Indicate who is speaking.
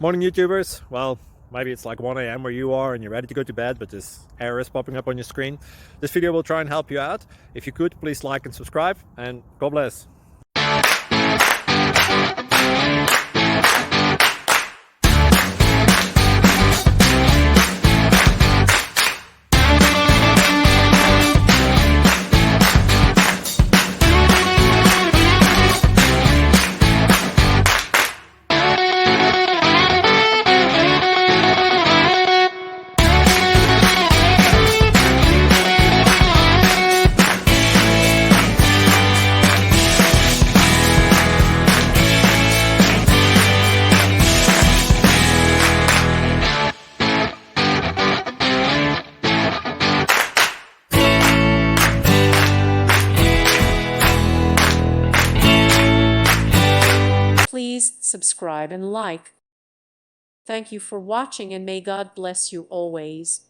Speaker 1: Morning, YouTubers. Well, maybe it's like 1 a.m. where you are and you're ready to go to bed, but this error is popping up on your screen. This video will try and help you out. If you could, please like and subscribe, and God bless.
Speaker 2: Please subscribe and like. Thank you for watching, and may God bless you always.